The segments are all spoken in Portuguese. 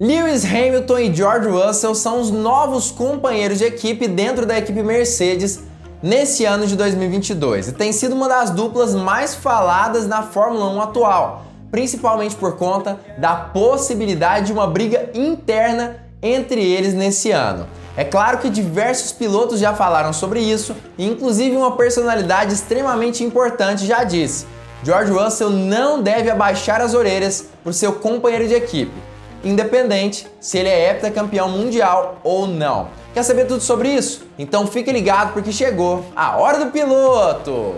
Lewis Hamilton e George Russell são os novos companheiros de equipe dentro da equipe Mercedes nesse ano de 2022 e tem sido uma das duplas mais faladas na Fórmula 1 atual, principalmente por conta da possibilidade de uma briga interna entre eles nesse ano. É claro que diversos pilotos já falaram sobre isso e inclusive uma personalidade extremamente importante já disse: George Russell não deve abaixar as orelhas por seu companheiro de equipe, independente se ele é heptacampeão mundial ou não. Quer saber tudo sobre isso? Então fique ligado porque chegou a hora do piloto!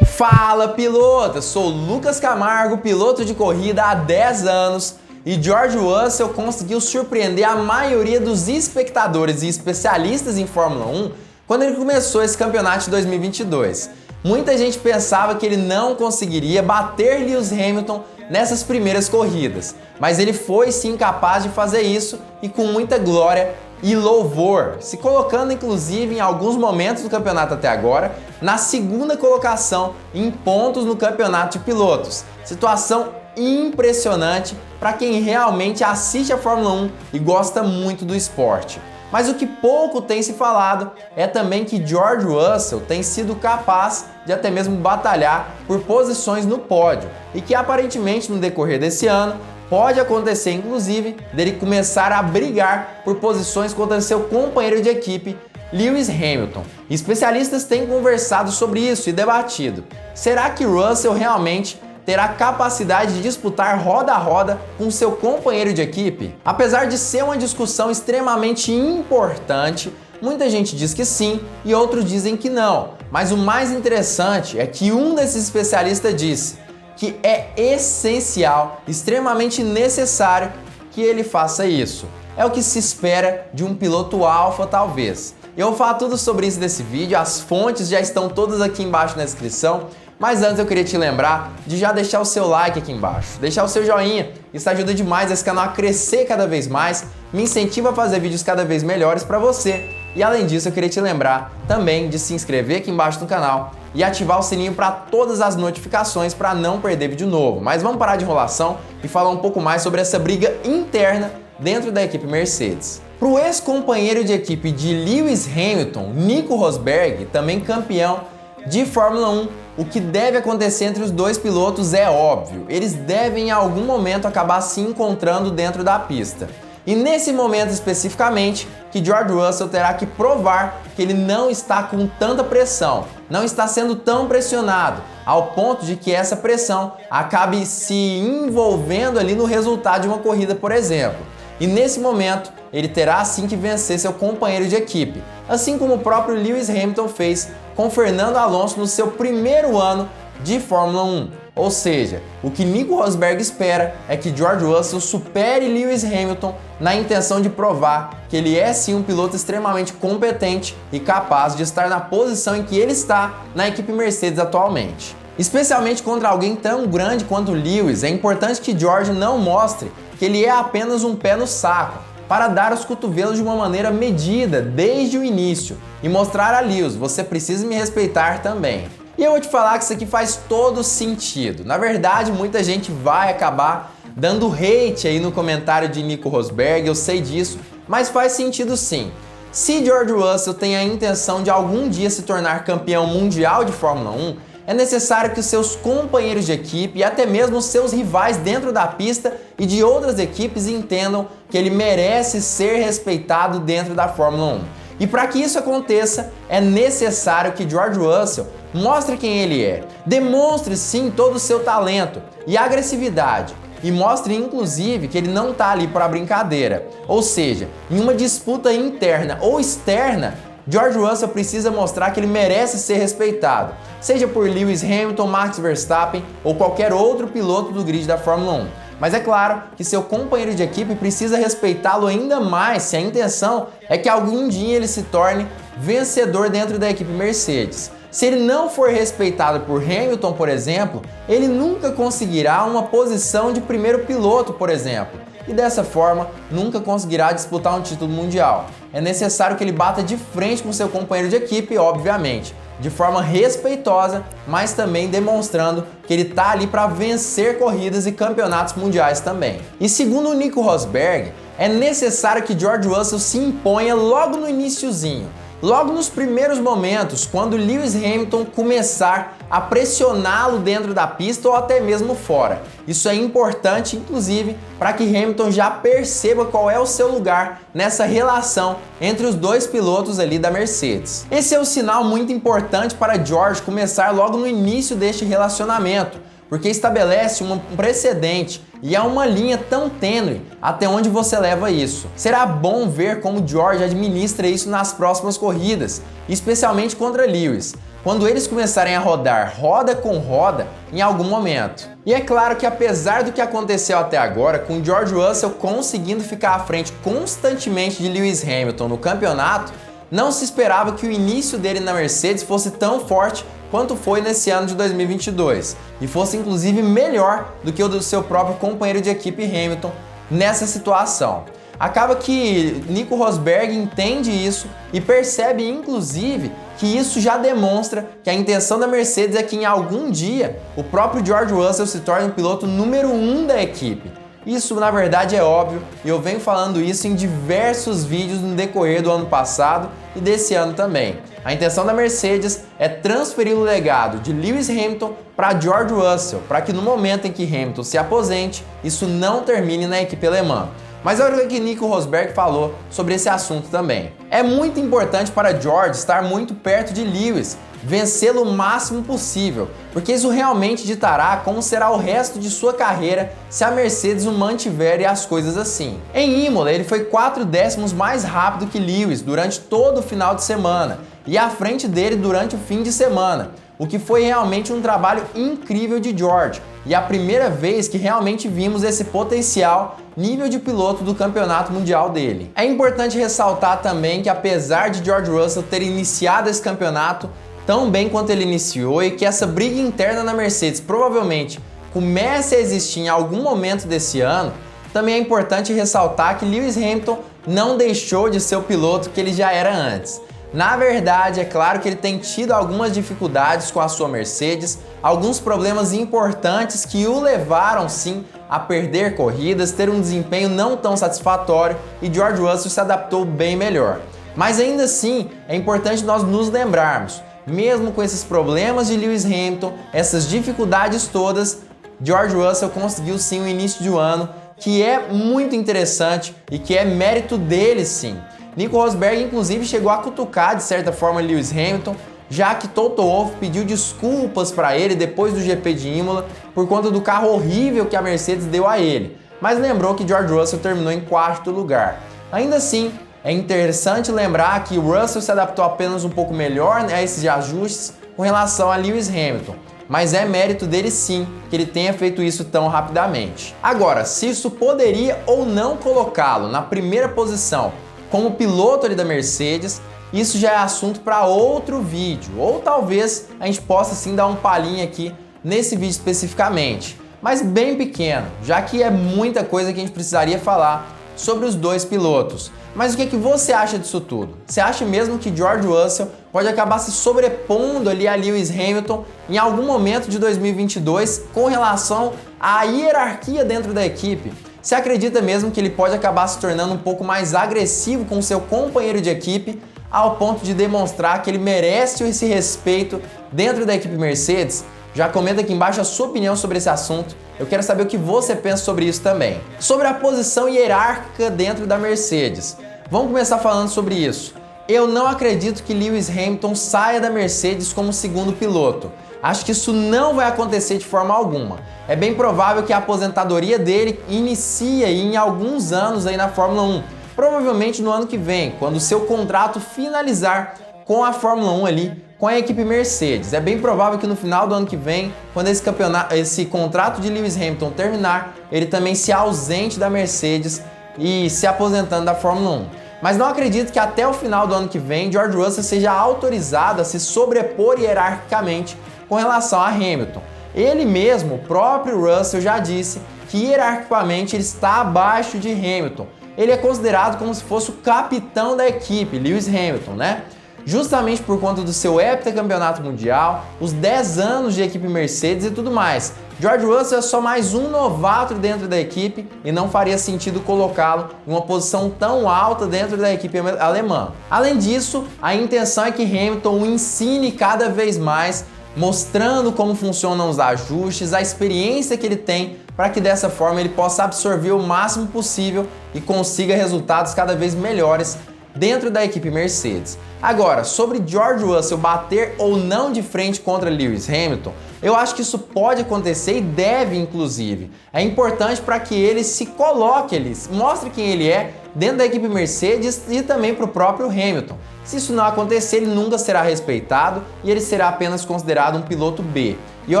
Fala piloto, eu sou Lucas Camargo, piloto de corrida há 10 anos e George Russell conseguiu surpreender a maioria dos espectadores e especialistas em Fórmula 1 quando ele começou esse campeonato de 2022. Muita gente pensava que ele não conseguiria bater Lewis Hamilton nessas primeiras corridas, mas ele foi sim capaz de fazer isso e com muita glória e louvor, se colocando inclusive em alguns momentos do campeonato até agora na segunda colocação em pontos no campeonato de pilotos. Situação impressionante para quem realmente assiste a Fórmula 1 e gosta muito do esporte. Mas o que pouco tem se falado é também que George Russell tem sido capaz de até mesmo batalhar por posições no pódio e que aparentemente no decorrer desse ano pode acontecer inclusive dele começar a brigar por posições contra seu companheiro de equipe, Lewis Hamilton. Especialistas têm conversado sobre isso e debatido. Será que Russell realmente terá capacidade de disputar roda a roda com seu companheiro de equipe? Apesar de ser uma discussão extremamente importante, muita gente diz que sim e outros dizem que não. Mas o mais interessante é que um desses especialistas disse que é essencial, extremamente necessário que ele faça isso. É o que se espera de um piloto alfa, talvez. Eu vou falar tudo sobre isso nesse vídeo, as fontes já estão todas aqui embaixo na descrição. Mas antes eu queria te lembrar de já deixar o seu like aqui embaixo, deixar o seu joinha, isso ajuda demais esse canal a crescer cada vez mais, me incentiva a fazer vídeos cada vez melhores para você. E além disso eu queria te lembrar também de se inscrever aqui embaixo no canal e ativar o sininho para todas as notificações para não perder vídeo novo. Mas vamos parar de enrolação e falar um pouco mais sobre essa briga interna dentro da equipe Mercedes. Para o ex-companheiro de equipe de Lewis Hamilton, Nico Rosberg, também campeão de Fórmula 1, o que deve acontecer entre os dois pilotos é óbvio. Eles devem em algum momento acabar se encontrando dentro da pista. E nesse momento especificamente, que George Russell terá que provar que ele não está com tanta pressão, não está sendo tão pressionado, ao ponto de que essa pressão acabe se envolvendo ali no resultado de uma corrida, por exemplo. E nesse momento, ele terá sim que vencer seu companheiro de equipe, assim como o próprio Lewis Hamilton fez com Fernando Alonso no seu primeiro ano de Fórmula 1. Ou seja, o que Nico Rosberg espera é que George Russell supere Lewis Hamilton na intenção de provar que ele é sim um piloto extremamente competente e capaz de estar na posição em que ele está na equipe Mercedes atualmente. Especialmente contra alguém tão grande quanto Lewis, é importante que George não mostre que ele é apenas um pé no saco, para dar os cotovelos de uma maneira medida desde o início e mostrar a Lewis: você precisa me respeitar também. E eu vou te falar que isso aqui faz todo sentido. Na verdade, muita gente vai acabar dando hate aí no comentário de Nico Rosberg, eu sei disso, mas faz sentido sim. Se George Russell tem a intenção de algum dia se tornar campeão mundial de Fórmula 1, é necessário que seus companheiros de equipe e até mesmo seus rivais dentro da pista e de outras equipes entendam que ele merece ser respeitado dentro da Fórmula 1. E para que isso aconteça, é necessário que George Russell mostre quem ele é, demonstre sim todo o seu talento e agressividade e mostre inclusive que ele não está ali para brincadeira. Ou seja, em uma disputa interna ou externa, George Russell precisa mostrar que ele merece ser respeitado, seja por Lewis Hamilton, Max Verstappen ou qualquer outro piloto do grid da Fórmula 1. Mas é claro que seu companheiro de equipe precisa respeitá-lo ainda mais se a intenção é que algum dia ele se torne vencedor dentro da equipe Mercedes. Se ele não for respeitado por Hamilton, por exemplo, ele nunca conseguirá uma posição de primeiro piloto, por exemplo, e dessa forma nunca conseguirá disputar um título mundial. É necessário que ele bata de frente com seu companheiro de equipe, obviamente, de forma respeitosa, mas também demonstrando que ele tá ali para vencer corridas e campeonatos mundiais também. E segundo o Nico Rosberg, é necessário que George Russell se imponha logo no iniciozinho, logo nos primeiros momentos, quando Lewis Hamilton começar a pressioná-lo dentro da pista ou até mesmo fora. Isso é importante, inclusive, para que Hamilton já perceba qual é o seu lugar nessa relação entre os dois pilotos ali da Mercedes. Esse é um sinal muito importante para George começar logo no início deste relacionamento, porque estabelece um precedente e é uma linha tão tênue até onde você leva isso. Será bom ver como George administra isso nas próximas corridas, especialmente contra Lewis, quando eles começarem a rodar roda com roda em algum momento. E é claro que apesar do que aconteceu até agora, com George Russell conseguindo ficar à frente constantemente de Lewis Hamilton no campeonato, não se esperava que o início dele na Mercedes fosse tão forte quanto foi nesse ano de 2022 e fosse inclusive melhor do que o do seu próprio companheiro de equipe Hamilton nessa situação. Acaba que Nico Rosberg entende isso e percebe inclusive que isso já demonstra que a intenção da Mercedes é que em algum dia o próprio George Russell se torne o piloto número 1 da equipe. Isso na verdade é óbvio e eu venho falando isso em diversos vídeos no decorrer do ano passado e desse ano também. A intenção da Mercedes é transferir o legado de Lewis Hamilton para George Russell, para que no momento em que Hamilton se aposente, isso não termine na equipe alemã. Mas olha o que Nico Rosberg falou sobre esse assunto também. É muito importante para George estar muito perto de Lewis, vencê-lo o máximo possível, porque isso realmente ditará como será o resto de sua carreira se a Mercedes o mantiver e as coisas assim. Em Imola, ele foi 4 décimos mais rápido que Lewis durante todo o final de semana e à frente dele durante o fim de semana, o que foi realmente um trabalho incrível de George e a primeira vez que realmente vimos esse potencial nível de piloto do campeonato mundial dele. É importante ressaltar também que apesar de George Russell ter iniciado esse campeonato tão bem quanto ele iniciou e que essa briga interna na Mercedes provavelmente comece a existir em algum momento desse ano, também é importante ressaltar que Lewis Hamilton não deixou de ser o piloto que ele já era antes. Na verdade, é claro que ele tem tido algumas dificuldades com a sua Mercedes, alguns problemas importantes que o levaram sim a perder corridas, ter um desempenho não tão satisfatório e George Russell se adaptou bem melhor. Mas ainda assim, é importante nós nos lembrarmos, mesmo com esses problemas de Lewis Hamilton, essas dificuldades todas, George Russell conseguiu sim o início de um ano que é muito interessante e que é mérito dele sim. Nico Rosberg inclusive chegou a cutucar de certa forma Lewis Hamilton, já que Toto Wolff pediu desculpas para ele depois do GP de Imola por conta do carro horrível que a Mercedes deu a ele, mas lembrou que George Russell terminou em 4º lugar. Ainda assim, é interessante lembrar que o Russell se adaptou apenas um pouco melhor a esses ajustes com relação a Lewis Hamilton, mas é mérito dele sim que ele tenha feito isso tão rapidamente. Agora, se isso poderia ou não colocá-lo na primeira posição como piloto ali da Mercedes, isso já é assunto para outro vídeo, ou talvez a gente possa sim dar um palinho aqui nesse vídeo especificamente, mas bem pequeno, já que é muita coisa que a gente precisaria falar sobre os dois pilotos. Mas o que você acha disso tudo? Você acha mesmo que George Russell pode acabar se sobrepondo ali a Lewis Hamilton em algum momento de 2022 com relação à hierarquia dentro da equipe? Você acredita mesmo que ele pode acabar se tornando um pouco mais agressivo com seu companheiro de equipe ao ponto de demonstrar que ele merece esse respeito dentro da equipe Mercedes? Já comenta aqui embaixo a sua opinião sobre esse assunto. Eu quero saber o que você pensa sobre isso também. Sobre a posição hierárquica dentro da Mercedes. Vamos começar falando sobre isso. Eu não acredito que Lewis Hamilton saia da Mercedes como segundo piloto. Acho que isso não vai acontecer de forma alguma. É bem provável que a aposentadoria dele inicie em alguns anos aí na Fórmula 1. Provavelmente no ano que vem, quando o seu contrato finalizar com a Fórmula 1 ali, com a equipe Mercedes. É bem provável que no final do ano que vem, quando esse contrato de Lewis Hamilton terminar, ele também se ausente da Mercedes e se aposentando da Fórmula 1. Mas não acredito que até o final do ano que vem, George Russell seja autorizado a se sobrepor hierarquicamente com relação a Hamilton. Ele mesmo, o próprio Russell, já disse que hierarquicamente ele está abaixo de Hamilton. Ele é considerado como se fosse o capitão da equipe, Lewis Hamilton, né? justamente por conta do seu heptacampeonato mundial, os 10 anos de equipe Mercedes e tudo mais. George Russell é só mais um novato dentro da equipe e não faria sentido colocá-lo em uma posição tão alta dentro da equipe alemã. Além disso, a intenção é que Hamilton o ensine cada vez mais, mostrando como funcionam os ajustes, a experiência que ele tem, para que dessa forma ele possa absorver o máximo possível e consiga resultados cada vez melhores dentro da equipe Mercedes. Agora, sobre George Russell bater ou não de frente contra Lewis Hamilton, eu acho que isso pode acontecer e deve, inclusive. É importante para que ele se coloque, ele mostre quem ele é dentro da equipe Mercedes e também para o próprio Hamilton. Se isso não acontecer, ele nunca será respeitado e ele será apenas considerado um piloto B. E eu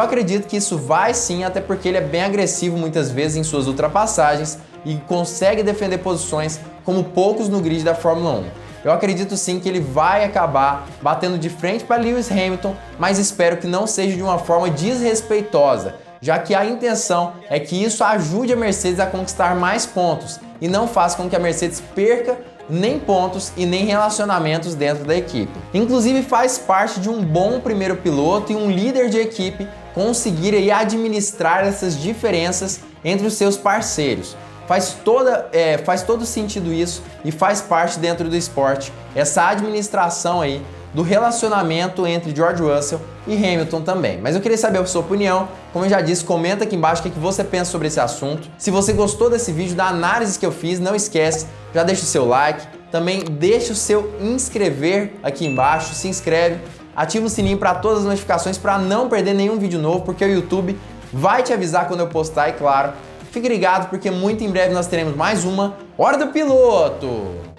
acredito que isso vai sim, até porque ele é bem agressivo muitas vezes em suas ultrapassagens e consegue defender posições como poucos no grid da Fórmula 1. Eu acredito sim que ele vai acabar batendo de frente para Lewis Hamilton, mas espero que não seja de uma forma desrespeitosa, já que a intenção é que isso ajude a Mercedes a conquistar mais pontos e não faça com que a Mercedes perca nem pontos e nem relacionamentos dentro da equipe. Inclusive faz parte de um bom primeiro piloto e um líder de equipe conseguir aí administrar essas diferenças entre os seus parceiros. Faz todo sentido isso e faz parte dentro do esporte essa administração aí do relacionamento entre George Russell e Hamilton também. Mas eu queria saber a sua opinião. Como eu já disse, comenta aqui embaixo o que você pensa sobre esse assunto. Se você gostou desse vídeo, da análise que eu fiz, não esquece, já deixa o seu like, também deixa o seu inscrever aqui embaixo, se inscreve, ativa o sininho para todas as notificações para não perder nenhum vídeo novo, porque o YouTube vai te avisar quando eu postar e claro, fique ligado porque muito em breve nós teremos mais uma Hora do Piloto!